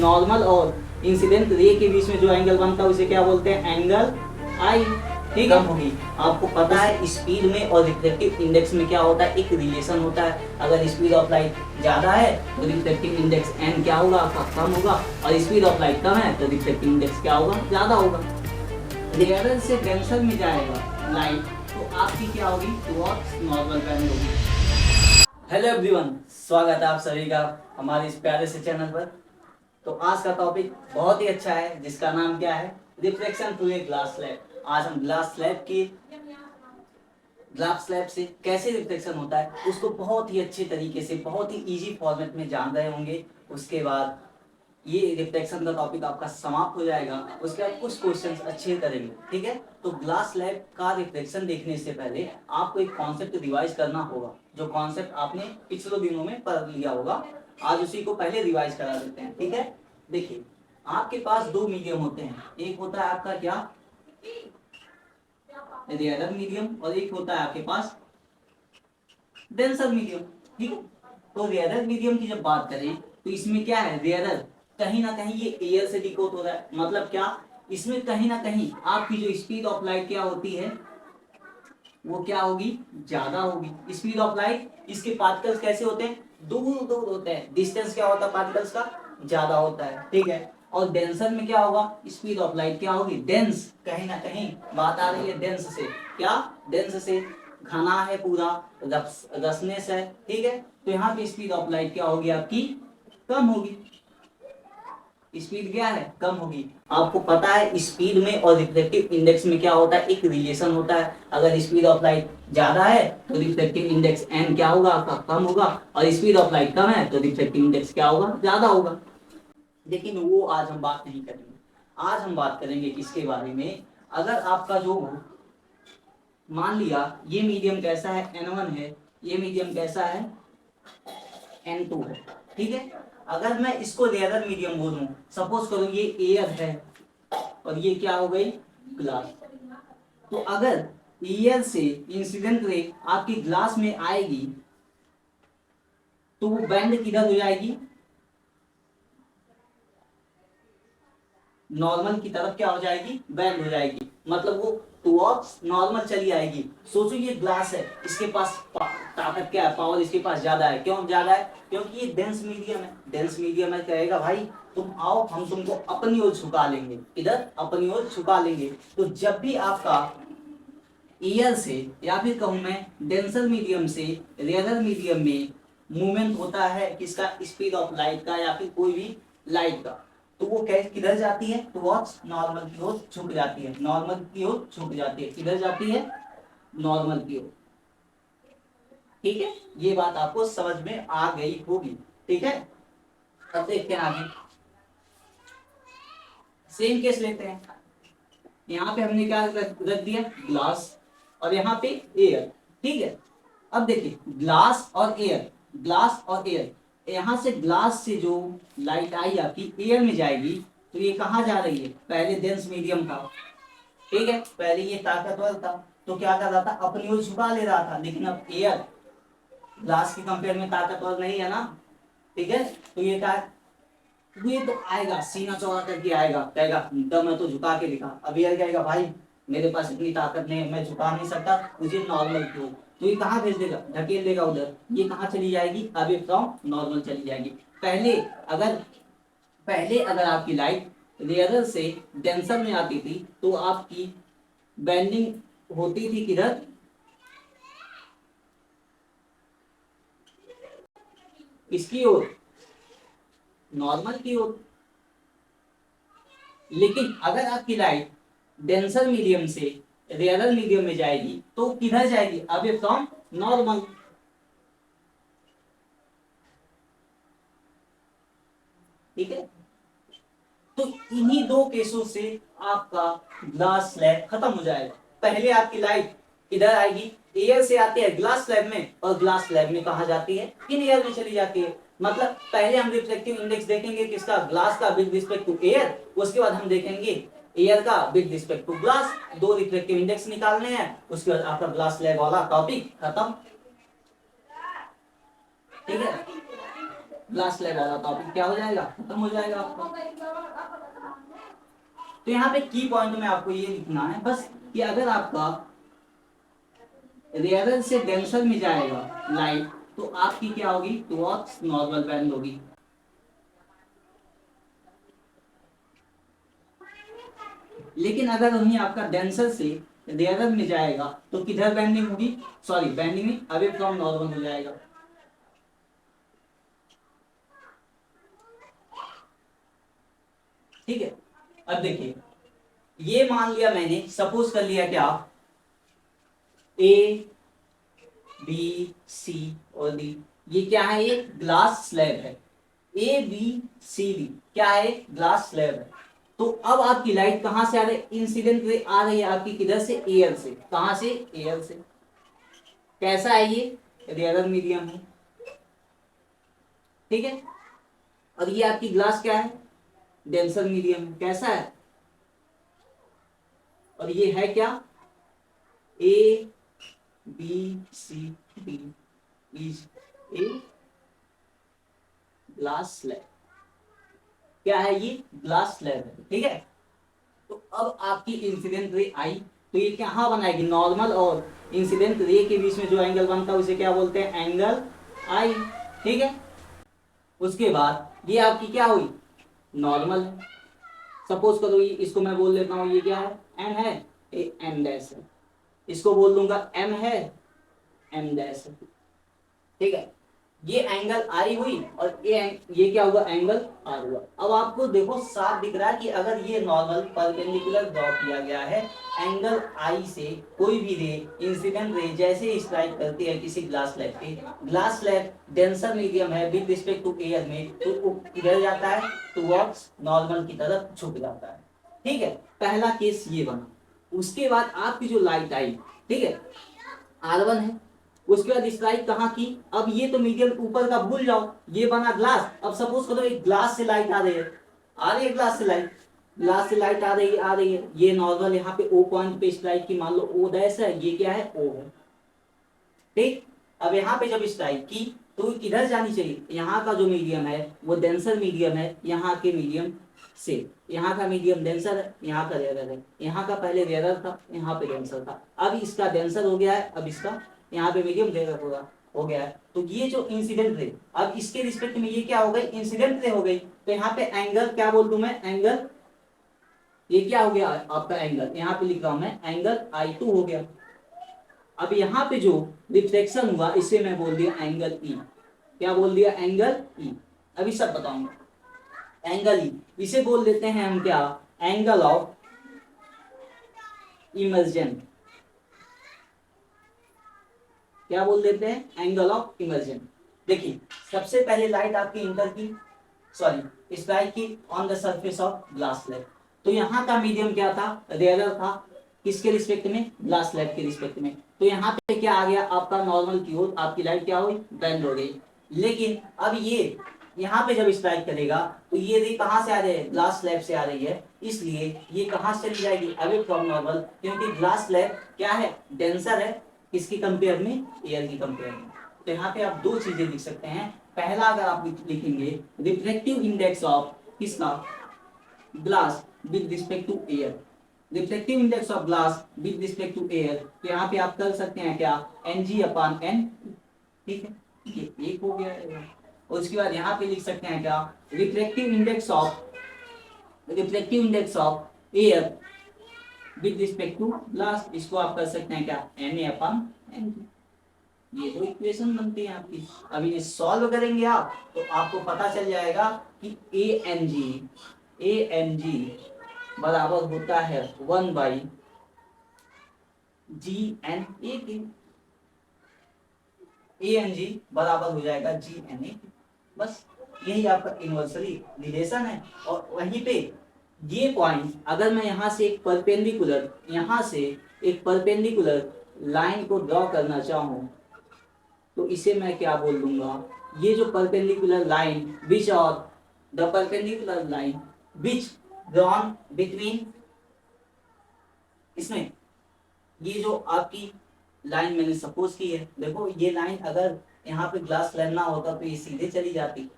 Normal और incident ray के बीच में जो एंगल बनता है उसे क्या बोलते हैं, एंगल आई। ठीक है, होगी। आपको पता है स्पीड में और रिफ्लेक्टिव इंडेक्स में क्या होता है, एक रिलेशन होता है। अगर स्पीड ऑफ लाइट ज्यादा है तो रिफ्लेक्टिव इंडेक्स एन क्या होगा, आपका कम होगा, और स्पीड ऑफ लाइट कम है तो रिफ्लेक्टिव इंडेक्स क्या होगा, ज्यादा होगा। रेयर से डेंसर में जाएगा लाइट तो आपकी क्या होगी, टुवर्ड्स नॉर्मल बैंड होगी। हेलो एवरीवन, स्वागत है आप सभी का हमारे इस प्यारे से चैनल पर। तो आज का टॉपिक बहुत ही अच्छा है जिसका नाम क्या है, reflection through a glass slab. आज हम ग्लास स्लैब से कैसे रिफ्लेक्शन होता है उसको बहुत ही अच्छे तरीके से, बहुत ही इजी फॉर्मेट में जान रहे होंगे। उसके बाद ये रिफ्लेक्शन का टॉपिक आपका समाप्त हो जाएगा। उसके बाद कुछ क्वेश्चंस अच्छे करेंगे, ठीक है। तो ग्लास स्लैब का रिफ्लेक्शन देखने से पहले आपको एक कॉन्सेप्ट रिवाइज करना होगा, जो कॉन्सेप्ट आपने पिछले दिनों में पढ़ लिया होगा। आज उसी को पहले रिवाइज करा देते हैं, ठीक है। देखिए, आपके पास दो मीडियम होते हैं, एक होता है आपका क्या, रेयर मीडियम, और एक होता है आपके पास डेंसर मीडियम, ठीक है। तो रेयर मीडियम की जब बात करें तो इसमें क्या है, रेयर कहीं ना कहीं ये एयर से डिकोड हो रहा है। मतलब क्या, इसमें कहीं ना कहीं आपकी जो स्पीड ऑफ लाइट क्या होती है वो क्या होगी, ज्यादा होगी। स्पीड ऑफ लाइट, इसके पार्टिकल्स कैसे होते हैं, दूर दूर होते हैं, डिस्टेंस क्या होता है पार्टिकल्स का, ज्यादा होता है, ठीक है। और डेंसर में क्या होगा, स्पीड ऑफ लाइट क्या होगी, डेंस, कहीं ना कहीं बात आ रही है डेंस से, क्या, डेंस से, घना है पूरा, रसनेस है, ठीक है। तो यहाँ पे स्पीड ऑफ लाइट क्या होगी आपकी, कम होगी। स्पीड क्या है, कम होगी। आपको पता है स्पीड में और रिफ्लेक्टिव इंडेक्स में क्या होता है, एक रिलेशन होता है। अगर स्पीड ऑफ लाइट ज्यादा है तो रिफ्लेक्टिव इंडेक्स एन क्या होगा, आपका कम होगा, और स्पीड ऑफ लाइट कम है तो रिफ्लेक्टिव इंडेक्स क्या होगा, ज्यादा होगा। लेकिन वो आज हम बात नहीं करेंगे। आज हम बात करेंगे किसके बारे में, अगर आपका जो, मान लिया ये मीडियम कैसा है, N1 है, ये मीडियम कैसा है, N2 है, ठीक है। अगर मैं इसको रेयर मीडियम बोलूं, सपोज करूं ये एयर है और ये क्या हो गई, ग्लास। तो अगर एयर से इंसिडेंट रे आपकी ग्लास में आएगी तो वो बैंड किधर हो जाएगी, नॉर्मल की तरफ क्या हो जाएगी, बैंड हो जाएगी। मतलब वो टुवर्ड्स नॉर्मल चली आएगी। सोचो ये ग्लास है, इसके पास ताकत क्या है, पावर इसके पास ज्यादा है। क्यों ज्यादा है, क्योंकि ये डेंस मीडियम है। डेंस मीडियम है, कहेगा भाई तुम आओ, हम तुमको अपनी ओर झुका लेंगे, इधर अपनी ओर झुका लेंगे। तो जब भी आपका एयर से, या फिर कहूं मैं डेंसर मीडियम से रेयर मीडियम में मूवमेंट होता है किसका, स्पीड ऑफ लाइट का या फिर कोई भी लाइट का, तो वो कैसे किधर जाती है, टुवर्ड्स नॉर्मल की ओर झुक जाती है, नॉर्मल की ओर झुक जाती है। किधर जाती है, नॉर्मल की ओर, ठीक है। ये बात आपको समझ में आ गई होगी, ठीक है। अब देखते हैं आगे, सेम केस लेते हैं। यहाँ पे हमने क्या रख दिया, ग्लास, और यहाँ पे एयर, ठीक है। अब देखिए ग्लास और एयर, ग्लास और एयर, यहां से ग्लास से जो लाइट आई आपकी एयर में जाएगी तो ये कहाँ जा रही है, पहले डेंस मीडियम था, ठीक है, पहले ये ताकतवर था तो क्या कर रहा था, अपनी ओर झुका ले रहा था। लेकिन अब एयर ग्लास के कंपेयर में ताकतवर नहीं है ना, ठीक है। तो ये क्या, ये तो आएगा सीना चौड़ा करके आएगा, कहेगा दम मैं तो झुका के दिखा। अब एयर कहेगा भाई मेरे पास इतनी ताकत नहीं है, मैं झुका नहीं सकता, मुझे नॉर्मल क्यों। तो ये कहाँ भेज देगा, धकेल देगा उधर, ये कहाँ चली जाएगी, अवे फ्रॉम नॉर्मल चली जाएगी। पहले अगर आपकी लाइट रेयर से डेंसर में आती थी तो आपकी बेंडिंग होती थी किधर, किसकी ओर, नॉर्मल की ओर। लेकिन अगर आपकी लाइट डेंसर मीडियम से रेयर मीडियम में जाएगी तो किधर जाएगी, अवे फ्रॉम नॉर्मल, ठीक है। तो इन्हीं दो केसों से आपका ग्लास स्लैब खत्म हो जाएगा। पहले आपकी लाइट इधर आएगी, एयर से आती है ग्लास स्लैब में, और ग्लास स्लैब में कहा जाती है, इन एयर में चली जाती है। मतलब पहले हम रिफ्लेक्टिव इंडेक्स देखेंगे किसका, ग्लास का विद रिस्पेक्ट टू एयर, उसके बाद हम देखेंगे एयर का विद रिस्पेक्ट टू ग्लास। दो रिफ्लेक्टिव इंडेक्स निकालने हैं, उसके बाद आपका ग्लास स्लैब वाला टॉपिक खत्म, ठीक है। ग्लास स्लैब वाला टॉपिक क्या हो जाएगा, खत्म हो जाएगा आपका। तो यहाँ पे की पॉइंट में आपको ये लिखना है बस कि अगर आपका रेयरर से डेंसर में जाएगा लाइट तो आपकी क्या होगी, टुवर्ड्स नॉर्मल बैंड होगी। लेकिन अगर वही आपका डेंसर से रेयरर में जाएगा तो किधर बैंडिंग होगी, सॉरी बैंडिंग में अवे फ्रॉम नॉर्मल हो जाएगा। ठीक है, अब देखिए ये मान लिया मैंने, सपोज कर लिया क्या, ए बी सी और डी, ये क्या है, ये ग्लास स्लैब है। ए बी सी डी क्या है, ग्लास स्लैब है। तो अब आपकी लाइट कहां से आ रही है, इंसिडेंट रे आ रही है आपकी किधर से, एयर से। कहां से, एयर से। कैसा है ये, रेयर मीडियम है। ठीक है, और ये आपकी ग्लास क्या है, डेंसर मीडियम है। कैसा है, और ये है क्या, A B C D is a glass slab. क्या है ये, ग्लास स्लैब है। ठीक है, तो अब आपकी इंसिडेंट रे आई तो ये कहाँ बनाएगी, नॉर्मल और इंसिडेंट रे के बीच में जो एंगल बनता है उसे क्या बोलते हैं, एंगल आई। ठीक है, उसके बाद ये आपकी क्या हुई, नॉर्मल है। सपोज करो ये, इसको मैं बोल लेता हूँ ये क्या है, एम है, ये एम डैश है। इसको बोल दूंगा एम है, एम डैश है। ठीक है, ये एंगल आई हुई और ये क्या हुआ, एंगल आर हुआ। अब आपको देखो साफ दिख रहा है कि अगर ये नॉर्मल परपेंडिकुलर ड्रॉ किया गया है, एंगल आई से कोई भी रे, इंसिडेंट रे जैसे स्ट्राइक करती है किसी ग्लास स्लैब पे, ग्लास स्लैब डेंसर मीडियम है विद रिस्पेक्ट टू एयर में, तो वो किधर जाता है, टुवर्ड्स नॉर्मल की तरफ झुक जाता है। ठीक है, पहला केस ये बना। उसके बाद आपकी जो लाइट आई, ठीक है, R1 है, उसके बाद स्ट्राइक कहाँ की, अब ये तो मीडियम ऊपर का भूल जाओ, ये बना ग्लास। अब सपोज करो एक ग्लास से लाइट आ रही है, आ रही है ग्लास से लाइट, ग्लास से लाइट आ रही है, आ रही है, ये नॉर्मल यहाँ पे ओ पॉइंट पे स्ट्राइक की, मान लो ओ डैश है, ये क्या है, ओ है। ठीक, अब यहाँ पे जब स्ट्राइक की तो किधर जानी चाहिए, यहाँ का जो मीडियम है वो डेंसर मीडियम है, यहाँ के मीडियम से, यहाँ का मीडियम डेंसर है, यहाँ का रेयर है, यहाँ का पहले रेयर था, यहाँ पे डेंसर था, अब इसका डेंसर हो गया है, अब इसका यहाँ पे मीडियम रेयर होगा, हो गया है। तो ये जो इंसिडेंट रे, अब इसके रिस्पेक्ट में ये क्या हो गई, इंसिडेंट रे हो गई। तो यहाँ पे एंगल क्या बोल दूं मैं, एंगल, ये क्या हो गया आपका एंगल, यहाँ पे लिख रहा हूं मैं एंगल I2 हो गया। अब यहाँ पे जो रिफ्लेक्शन हुआ इसे मैं बोल दिया एंगल ई। क्या बोल दिया, एंगल ई। अभी सब बताऊंगा, एंगल ई, इसे बोल देते हैं हम क्या, एंगल ऑफ इमर्जन। क्या बोल देते हैं, एंगल ऑफ इमर्जन। देखिए सबसे पहले लाइट आपकी इंटर की, सॉरी स्ट्राइक की on the surface of glass slab. तो यहाँ का मीडियम क्या था, रेयर था, किसके रिस्पेक्ट में, ग्लास स्लैब के रिस्पेक्ट में। तो यहाँ पे क्या आ गया आपका, नॉर्मल की ओर आपकी लाइट क्या हुई, बेंड हो गई। लेकिन अब ये यहाँ पे जब स्ट्राइक करेगा तो ये रे कहाँ से आ रही है, ग्लास स्लैब से आ रही है, इसलिए ये कहाँ से चली जाएगी, अवे फ्रॉम नॉर्मल, क्योंकि ग्लास स्लैब क्या है, डेंसर है, किसकी कंपेयर में, एयर की कंपेयर में। तो यहाँ पे आप दो चीजें लिख सकते हैं। पहला अगर आप लिखेंगे रिफ्लेक्टिव इंडेक्स ऑफ किसका, glass with respect to air, reflective index of glass with respect to air, तो यहाँ पे आप कर सकते हैं क्या, Ng/n। ठीक है, ये एक हो गया है। और उसके बाद यहाँ पे लिख सकते हैं क्या, reflective index of air with respect to glass, इसको आप कर सकते हैं क्या, Na/Ng। ये दो इक्वेशन बनती है आपकी। अब इन्हें सॉल्व करेंगे आप तो आपको पता चल जाएगा कि Ang बराबर होता है 1/GNA के। Ang बराबर हो जाएगा GNA। बस यही आपका इन्वर्सली रिलेशन है। और वहीं पे ये पॉइंट अगर मैं यहाँ से एक परपेंडिकुलर लाइन को ड्रॉ करना चाहूँ तो इसे मैं क्या बोल दूंगा, ये जो परपेंडिकुलर लाइन विच और the perpendicular line which drawn between, इसमें ये जो आपकी लाइन मैंने सपोज की है, देखो ये लाइन अगर यहाँ पे ग्लास लाइन ना होता तो ये सीधे चली जाती,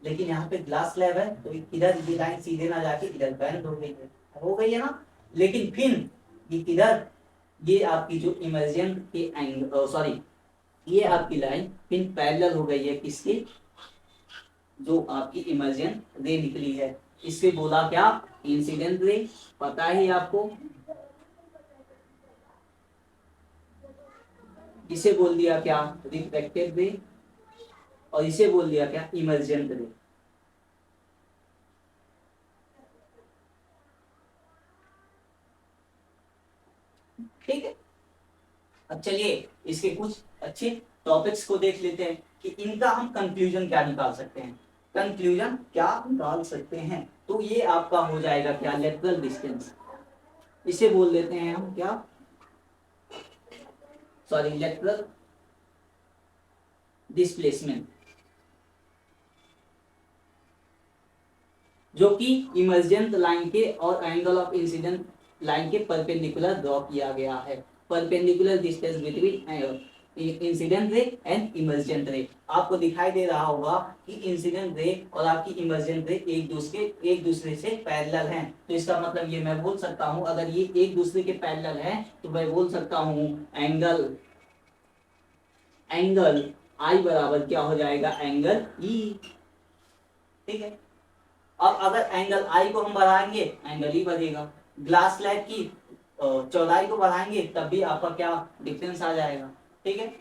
लेकिन यहाँ पे ग्लास स्लैब है तो इधर ये लाइन सीधे ना जाके इधर बेंड हो गई है ना। लेकिन फिर ये किधर, ये आपकी जो इमर्जन के एंगल, सॉरी, ये आपकी लाइन फिर पैरेलल हो गई है किसके, जो आपकी इमर्जन रे निकली है, इससे बोला क्या, इंसिडेंट रे, पता ही आपको। इसे बोल दिया क्या, रिफ्लेक्टेड रे, और इसे बोल दिया क्या, इमर्जेंट रे। ठीक है। अब चलिए इसके कुछ अच्छे टॉपिक्स को देख लेते हैं कि इनका हम कंक्लूजन क्या निकाल सकते हैं। कंक्लूजन क्या निकाल सकते हैं, तो ये आपका हो जाएगा क्या, लेटरल डिस्टेंस। इसे बोल देते हैं हम क्या, सॉरी, लेटरल डिस्प्लेसमेंट, जो कि इमर्जेंट लाइन के और एंगल ऑफ इंसिडेंट लाइन के परपेंडिकुलर ड्रॉ किया गया है। Perpendicular distance between incident ray and emergent रे। आपको दिखाई दे रहा होगा कि इंसिडेंट रे और आपकी इमर्जेंट रे एक दूसरे से पैरेलल हैं। तो इसका मतलब ये मैं बोल सकता हूं, अगर ये एक दूसरे के पैरेलल हैं तो मैं बोल सकता हूं एंगल आई बराबर क्या हो जाएगा, एंगल ई। ठीक है। और अगर एंगल आई को हम बढ़ाएंगे, एंगल ही बढ़ेगा। ग्लास स्लैब की चौड़ाई को बढ़ाएंगे तब भी आपका क्या डिफरेंस आ जाएगा। ठीक है,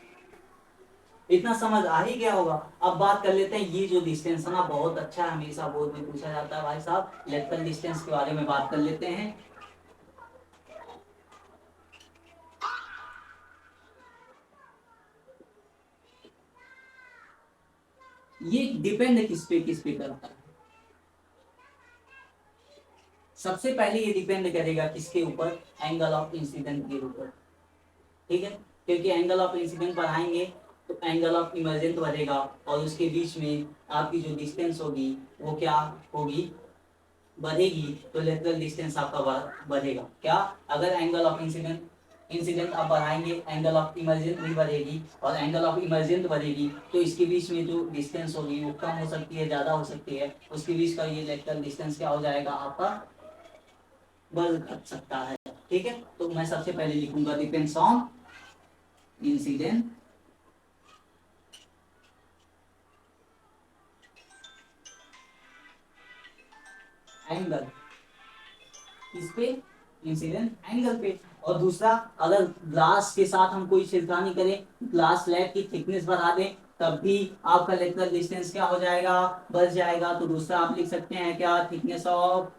इतना समझ आ ही गया होगा। अब बात कर लेते हैं, ये जो डिस्टेंस है ना बहुत अच्छा है, हमेशा बोर्ड में पूछा जाता है भाई साहब, लेटरल डिस्टेंस के बारे में बात कर लेते हैं। ये डिपेंड किस पे करता है, सबसे पहले ये डिपेंड करेगा किसके ऊपर, एंगल ऑफ इंसिडेंट के ऊपर। ठीक है, क्योंकि एंगल ऑफ इंसिडेंट बढ़ाएंगे तो एंगल ऑफ इमर्जेंट बढ़ेगा, और उसके बीच में आपकी जो डिस्टेंस होगी वो क्या होगी, बढ़ेगी, तो लेटरल डिस्टेंस आपका बढ़ेगा। क्या, अगर एंगल ऑफ इंसिडेंट आप बढ़ाएंगे, एंगल ऑफ इमर्जेंट भी बढ़ेगी, और एंगल ऑफ इमर्जेंट बढ़ेगी तो इसके बीच में जो डिस्टेंस होगी वो कम हो सकती है, ज्यादा हो सकती है, उसके बीच का ये लेटरल डिस्टेंस क्या हो जाएगा आपका, बढ़ सकता है। ठीक है, तो मैं सबसे पहले लिखूंगा डिपेंड्स ऑन इंसिडेंट एंगल, इस पे, इंसिडेंट एंगल पे। और दूसरा, अगर ग्लास के साथ हम कोई छेड़खानी करें, ग्लास स्लैब की थिकनेस बढ़ा दें, तब भी आपका लेटरल डिस्टेंस क्या हो जाएगा, बढ़ जाएगा। तो दूसरा आप लिख सकते हैं क्या, थिकनेस ऑफ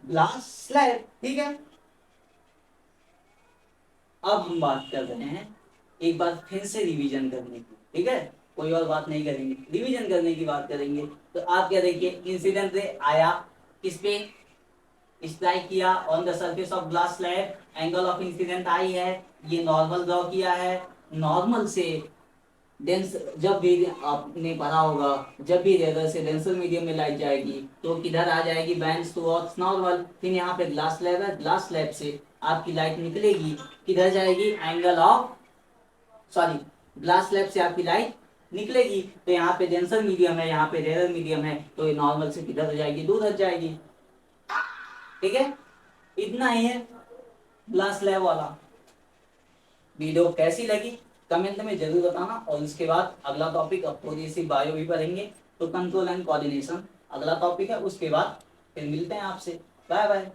ग्लास स्लैब। ठीक है, अब हम बात कर रहे हैं एक बार फिर से रिवीजन करने की। ठीक है, कोई और बात नहीं करेंगे, रिवीजन करने की बात करेंगे। तो आप क्या देखिए, इंसिडेंट रे आया किस पे, स्ट्राइक किया on the surface of glass slab, angle of incident I है, ये नॉर्मल ड्रॉ किया है। नॉर्मल से डेंस, जब भी आपने पढ़ा होगा, जब भी रेडर से डेंसर मीडियम में लाइट जाएगी तो किधर आ जाएगी, बैंड्स टुवर्ड्स नॉर्मल। फिर यहाँ पे ग्लास स्लैब है, ग्लास स्लैब से आपकी लाइट निकलेगी, किधर जाएगी, angle of, sorry, glass slab से आपकी लाइट निकलेगी तो यहाँ पे डेंसर मीडियम है, यहाँ पे रेयर मीडियम है, तो ये नॉर्मल से किधर हो जाएगी, दूर हट जाएगी। ठीक है, इतना ही है ग्लास स्लैब वाला। वीडियो कैसी लगी कमेंट में जरूर बताना, और इसके बाद अगला टॉपिक, अब थोड़ी सी बायो भी पढ़ेंगे, तो कंट्रोल एंड कोऑर्डिनेशन अगला टॉपिक है, उसके बाद फिर मिलते हैं आपसे। Bye bye.